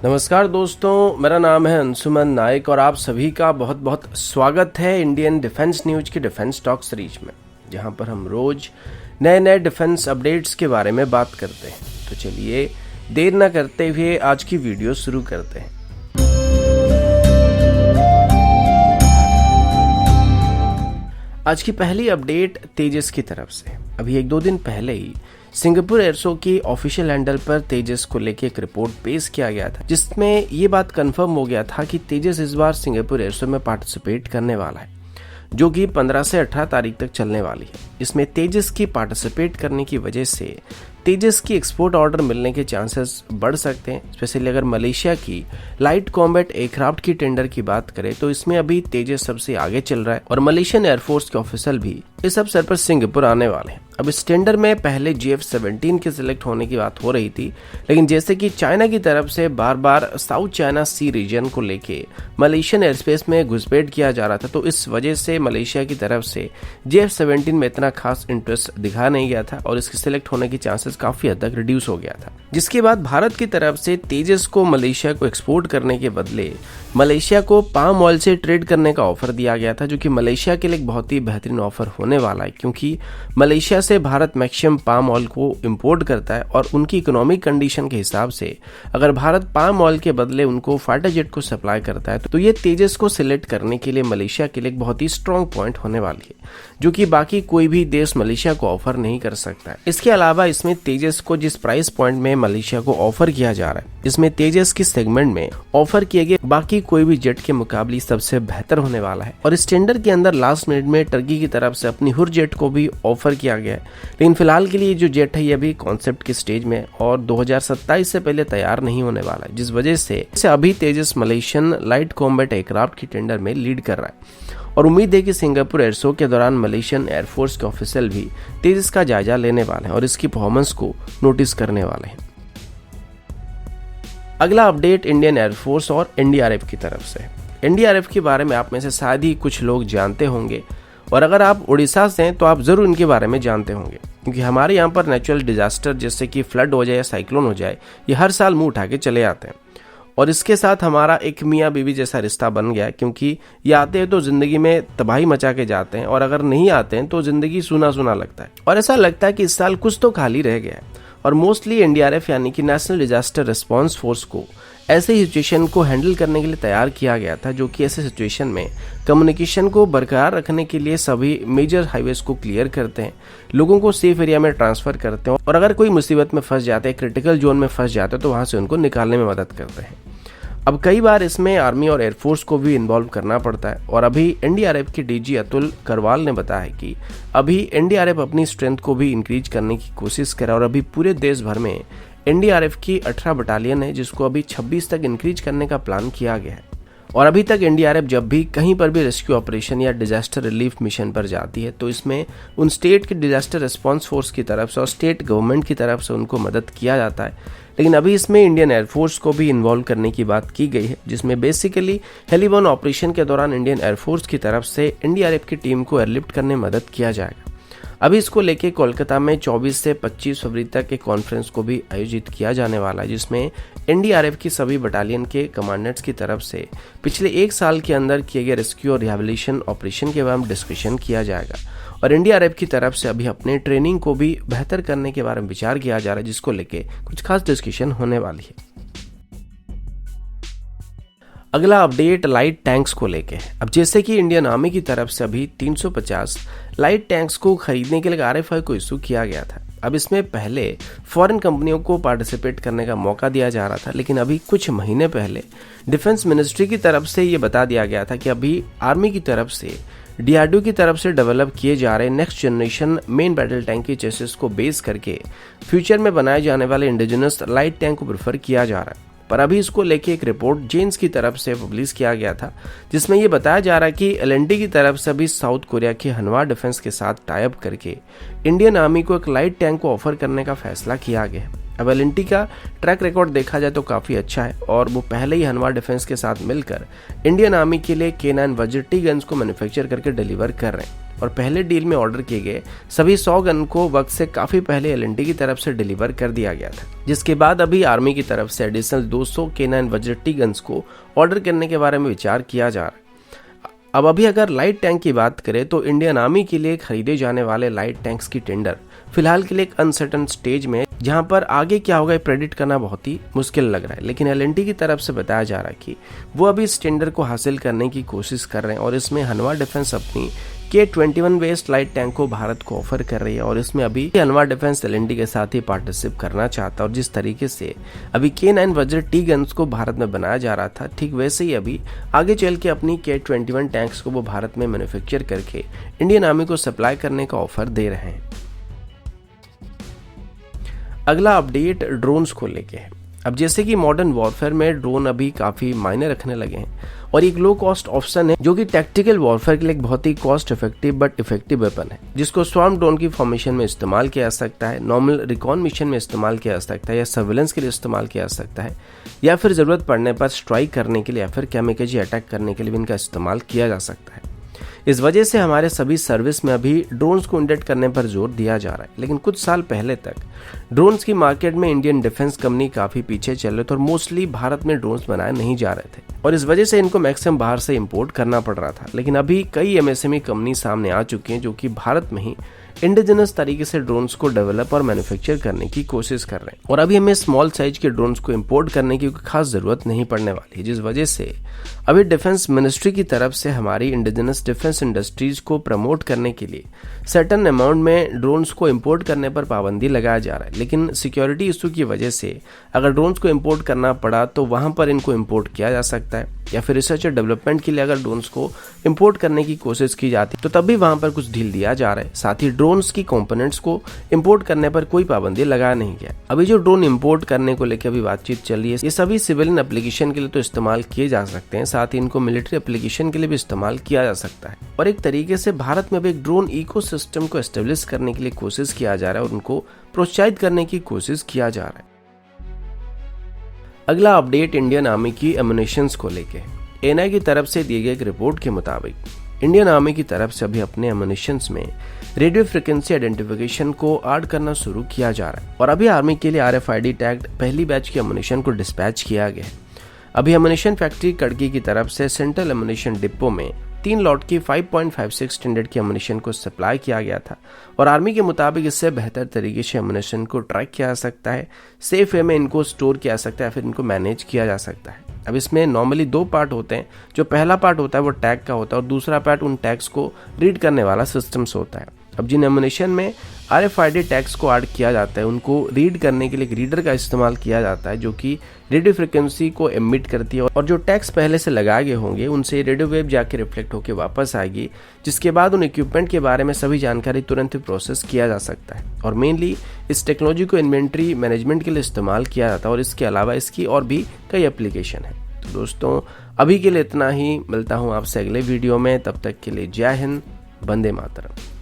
नमस्कार दोस्तों, मेरा नाम है अंशुमन नायक और आप सभी का बहुत बहुत स्वागत है इंडियन डिफेंस न्यूज की डिफेंस टॉक सीरीज में, जहां पर हम रोज नए नए डिफेंस अपडेट्स के बारे में बात करते हैं। तो चलिए देर न करते हुए आज की वीडियो शुरू करते हैं। आज की पहली अपडेट तेजस की तरफ से। अभी 1-2 दिन पहले ही सिंगापुर एयरशो की ऑफिशियल हैंडल पर तेजस को लेकर एक रिपोर्ट पेश किया गया था, जिसमें ये बात कंफर्म हो गया था कि तेजस इस बार सिंगापुर एयरशो में पार्टिसिपेट करने वाला है, जो कि 15 से 18 तारीख तक चलने वाली है। इसमें तेजस की पार्टिसिपेट करने की वजह से तेजस की एक्सपोर्ट ऑर्डर मिलने के चांसेस बढ़ सकते हैं। स्पेशली अगर मलेशिया की लाइट कॉम्बैट एयरक्राफ्ट की टेंडर की बात करें तो इसमें अभी तेजस सबसे आगे चल रहा है और मलेशियन एयरफोर्स के ऑफिसर भी इस अवसर पर सिंगापुर आने वाले हैं। अब इस टेंडर में पहले GF-17 के सिलेक्ट होने की बात हो रही थी, लेकिन जैसे कि चाइना की तरफ से बार बार साउथ चाइना सी रीजन को लेके मलेशियन एयरस्पेस में घुसपैठ किया जा रहा था, तो इस वजह से मलेशिया की तरफ से GF-17 में इतना खास इंटरेस्ट दिखा नहीं गया था और इसके सिलेक्ट होने की चांसेस काफी हद तक रिड्यूस हो गया था। जिसके बाद भारत की तरफ से तेजस को मलेशिया को एक्सपोर्ट करने के बदले मलेशिया को पाम ऑयल से ट्रेड करने का ऑफर दिया गया था, जो कि मलेशिया के लिए एक बहुत ही बेहतरीन ऑफर होने वाला है, क्योंकि मलेशिया से भारत मैक्सिमम पाम ऑयल को इंपोर्ट करता है और उनकी इकोनॉमिक कंडीशन के हिसाब से अगर भारत पाम ऑयल के बदले उनको फाइटर जेट को सप्लाई करता है तो ये तेजस को सिलेक्ट करने के लिए मलेशिया के लिए एक बहुत ही स्ट्रॉन्ग पॉइंट होने वाली है, जो कि बाकी कोई भी देश मलेशिया को ऑफर नहीं कर सकता है। इसके अलावा इसमें तेजस को जिस प्राइस पॉइंट में मलेशिया को ऑफर किया जा रहा है, इसमें तेजस की सेगमेंट में ऑफर किए गए बाकी कोई भी जेट के मुकाबले सबसे बेहतर होने वाला है। और इस टेंडर के अंदर लास्ट मिनट में टर्की की तरफ से अपनी हुर जेट को भी ऑफर किया गया है, लेकिन फिलहाल के लिए जो जेट है ये अभी कॉन्सेप्ट की स्टेज में और 2027 से पहले तैयार नहीं होने वाला है, जिस वजह से अभी तेजस मलेशियन लाइट कॉम्बैट एयरक्राफ्ट की टेंडर में लीड कर रहा है। और उम्मीद है कि सिंगापुर एयरशो के दौरान मलेशियन एयरफोर्स के ऑफिसर भी तेजस का जायजा लेने वाले हैं और इसकी परफॉर्मेंस को नोटिस करने वाले हैं। अगला अपडेट इंडियन एयरफोर्स और NDRF की तरफ से। NDRF के बारे में आप में से शायद ही कुछ लोग जानते होंगे, और अगर आप उड़ीसा से हैं तो आप जरूर इनके बारे में जानते होंगे, क्योंकि हमारे यहाँ पर नेचुरल डिजास्टर जैसे कि फ्लड हो जाए या साइक्लोन हो जाए, ये हर साल मुंह उठा के चले आते हैं। और इसके साथ हमारा एक मियाँ बीवी जैसा रिश्ता बन गया, क्योंकि ये आते हैं तो जिंदगी में तबाही मचा के जाते हैं, और अगर नहीं आते हैं तो जिंदगी सूना सूना लगता है और ऐसा लगता है कि इस साल कुछ तो खाली रह गया है। और मोस्टली NDRF यानी कि नेशनल डिजास्टर रिस्पांस फोर्स को ऐसे सिचुएशन को हैंडल करने के लिए तैयार किया गया था, जो कि ऐसे सिचुएशन में कम्युनिकेशन को बरकरार रखने के लिए सभी मेजर हाईवेज को क्लियर करते हैं, लोगों को सेफ एरिया में ट्रांसफर करते हैं, और अगर कोई मुसीबत में फंस जाते हैं, क्रिटिकल जोन में फंस जाते हैं, तो वहां से उनको निकालने में मदद करते हैं। अब कई बार इसमें आर्मी और एयरफोर्स को भी इन्वॉल्व करना पड़ता है, और अभी NDRF के DG अतुल करवाल ने बताया कि अभी NDRF अपनी स्ट्रेंथ को भी इंक्रीज करने की कोशिश कर रहा है और अभी पूरे देश भर में NDRF की 18 बटालियन है, जिसको अभी 26 तक इंक्रीज करने का प्लान किया गया है। और अभी तक NDRF जब भी कहीं पर भी रेस्क्यू ऑपरेशन या डिजास्टर रिलीफ मिशन पर जाती है तो इसमें उन स्टेट के डिजास्टर रिस्पांस फोर्स की तरफ से और स्टेट गवर्नमेंट की तरफ से उनको मदद किया जाता है, लेकिन अभी इसमें इंडियन एयरफोर्स को भी इन्वॉल्व करने की बात की गई है, जिसमें बेसिकली हेलीबॉर्न ऑपरेशन के दौरान इंडियन एयरफोर्स की तरफ से NDRF की टीम को एयरलिफ्ट करने में मदद किया जाएगा। अभी इसको लेके कोलकाता में 24 से 25 फरवरी तक एक कॉन्फ्रेंस को भी आयोजित किया जाने वाला है, जिसमें NDRF की सभी बटालियन के कमांडर्स की तरफ से पिछले 1 साल के अंदर किए गए रेस्क्यू और रिहेबिलिटेशन ऑपरेशन के बारे में डिस्कशन किया जाएगा। और NDRF की तरफ से अभी अपने ट्रेनिंग को भी बेहतर करने के बारे में विचार किया जा रहा है, जिसको लेके कुछ खास डिस्कशन होने वाली है। अगला अपडेट लाइट टैंक्स को लेके। अब जैसे कि इंडियन आर्मी की तरफ से अभी 350 लाइट टैंक्स को खरीदने के लिए RFI को इशू किया गया था। अब इसमें पहले फॉरेन कंपनियों को पार्टिसिपेट करने का मौका दिया जा रहा था, लेकिन अभी कुछ महीने पहले डिफेंस मिनिस्ट्री की तरफ से ये बता दिया गया था कि अभी आर्मी की तरफ से DRDO की तरफ से डेवलप किए जा रहे next generation main battle tank के चेसिस को बेस करके फ्यूचर में बनाए जाने वाले इंडिजिनस लाइट टैंक को प्रेफर किया जा रहा है। पर अभी इसको लेके एक रिपोर्ट जेन्स की तरफ से पब्लिश किया गया था, जिसमें ये बताया जा रहा है कि LNT की तरफ से अभी साउथ कोरिया के हनवा डिफेंस के साथ टाई अप करके इंडियन आर्मी को एक लाइट टैंक को ऑफर करने का फैसला किया गया है। अब L&T का ट्रैक रिकॉर्ड देखा जाए तो काफ़ी अच्छा है और वो पहले ही हनवा डिफेंस के साथ मिलकर इंडियन आर्मी के लिए K9 वज्र टी गन्स को मैन्युफैक्चर करके डिलीवर कर रहे हैं और पहले डील में ऑर्डर किए गए सभी 100 गन को वक्त से काफ़ी पहले L&T की तरफ से डिलीवर कर दिया गया था, जिसके बाद अभी आर्मी की तरफ से एडिशनल 200 K9 वज्र टी गन्स को ऑर्डर करने के बारे में विचार किया जा रहा है। अब अभी अगर लाइट टैंक की बात करें तो इंडियन आर्मी के लिए खरीदे जाने वाले लाइट टैंक्स की टेंडर फिलहाल के लिए एक अनसर्टन स्टेज में, जहां पर आगे क्या होगा प्रेडिक्ट करना बहुत ही मुश्किल लग रहा है। लेकिन L&T की तरफ से बताया जा रहा है कि वो अभी इस टेंडर को हासिल करने की कोशिश कर रहे हैं और इसमें हनवा डिफेंस अपनी K21 बेस्ड लाइट टैंक को भारत को ऑफर कर रही है और इसमें अभी हनवा डिफेंस L&T के साथ ही पार्टनरशिप करना चाहता है। और जिस तरीके से अभी K9 वज्र टी गन्स को भारत में बनाया जा रहा था, ठीक वैसे ही अभी आगे चल के अपनी K21 टैंक्स को वो भारत में मैन्युफैक्चर करके इंडियन आर्मी को सप्लाई करने का ऑफर दे रहे हैं। अगला अपडेट ड्रोन्स को लेके है। अब जैसे कि मॉडर्न वॉरफेयर में ड्रोन अभी काफ़ी मायने रखने लगे हैं और एक लो कॉस्ट ऑप्शन है जो कि टैक्टिकल वॉरफेयर के लिए एक बहुत ही cost effective but effective weapon है, जिसको स्वार्म ड्रोन की फॉर्मेशन में इस्तेमाल किया जा सकता है, नॉर्मल रिकॉन मिशन में इस्तेमाल किया जा सकता है या सर्विलेंस के लिए इस्तेमाल किया जा सकता है या फिर ज़रूरत पड़ने पर स्ट्राइक करने के लिए या फिर कैमिकेजी अटैक करने के लिए भी इनका इस्तेमाल किया जा सकता है। इस वजह से हमारे सभी सर्विस में अभी ड्रोन्स को इंडेक्ट करने पर जोर दिया जा रहा है। लेकिन कुछ साल पहले तक ड्रोन्स की मार्केट में इंडियन डिफेंस कंपनी काफ़ी पीछे चल रहे थे और मोस्टली भारत में ड्रोन्स बनाए नहीं जा रहे थे और इस वजह से इनको मैक्सिमम बाहर से इंपोर्ट करना पड़ रहा था। लेकिन अभी कई MSME कंपनी सामने आ चुकी हैं जो कि भारत में ही इंडिजिनस तरीके से ड्रोन्स को डेवलप और मैन्युफैक्चर करने की कोशिश कर रहे हैं और अभी हमें स्मॉल साइज के ड्रोन्स को इंपोर्ट करने की खास जरूरत नहीं पड़ने वाली है, जिस वजह से अभी डिफेंस मिनिस्ट्री की तरफ से हमारी इंडिजिनस डिफेंस इंडस्ट्रीज को प्रमोट करने के लिए सर्टेन अमाउंट में ड्रोन्स को इंपोर्ट करने पर पाबंदी लगाया जा रहा है। लेकिन सिक्योरिटी इशू की वजह से अगर ड्रोन्स को इंपोर्ट करना पड़ा तो वहां पर इनको इंपोर्ट किया जा सकता है या फिर रिसर्च और डेवलपमेंट के लिए अगर ड्रोन्स को इंपोर्ट करने की कोशिश की जाती तो तब भी वहां पर कुछ ढील दिया जा रहा है। साथ ही ड्रोन्स की कंपोनेंट्स को इंपोर्ट करने पर कोई पाबंदी लगाया नहीं गया। अभी जो ड्रोन इंपोर्ट करने को लेकर अभी बातचीत चल रही है, ये सभी सिविलियन एप्लीकेशन के लिए तो इस्तेमाल किए जा सकते हैं, साथ ही इनको मिलिट्री एप्लीकेशन के लिए भी इस्तेमाल किया जा सकता है और एक तरीके से भारत में भी एक ड्रोन इकोसिस्टम को एस्टेब्लिश करने के लिए कोशिश किया जा रहा है और उनको प्रोत्साहित करने की कोशिश किया जा रहा है। अगला अपडेट इंडियन आर्मी की एमुनेशंस को लेके है। एनआई की तरफ से दिए गए एक रिपोर्ट के मुताबिक इंडियन आर्मी की तरफ से अभी अपने एमुनेशंस में रेडियो फ्रिक्वेंसी आइडेंटिफिकेशन को ऐड करना शुरू किया जा रहा है और अभी आर्मी के लिए RFID टैग्ड पहली बैच की एमुनेशन को डिस्पैच किया गया है। अभी एमुनेशन फैक्ट्री कड़की की तरफ से सेंट्रल एमुनेशन डिपो में 3 लॉट की 5.56 स्टैंडर्ड की एमुनेशन को सप्लाई किया गया था और आर्मी के मुताबिक इससे बेहतर तरीके से एमुनेशन को ट्रैक किया जा सकता है, सेफ वे में इनको स्टोर किया जा सकता है, फिर इनको मैनेज किया जा सकता है। अब इसमें नॉर्मली 2 पार्ट होते हैं। जो पहला पार्ट होता है वो टैग का होता है और दूसरा पार्ट उन टैग्स को रीड करने वाला सिस्टम्स होता है। अब जिन एमुनेशन में RFID टैग्स को ऐड किया जाता है उनको रीड करने के लिए एक रीडर का इस्तेमाल किया जाता है जो कि रेडियो फ्रिक्वेंसी को एमिट करती है और जो टैग्स पहले से लगाए गए होंगे उनसे रेडियो वेव जाके रिफ्लेक्ट होकर वापस आएगी, जिसके बाद उन इक्विपमेंट के बारे में सभी जानकारी तुरंत ही प्रोसेस किया जा सकता है। और मेनली इस टेक्नोलॉजी को इन्वेंट्री मैनेजमेंट के लिए इस्तेमाल किया जाता है और इसके अलावा इसकी और भी कई एप्लीकेशन है। तो दोस्तों अभी के लिए इतना ही, मिलता हूँ आपसे अगले वीडियो में, तब तक के लिए जय हिंद, वंदे मातरम।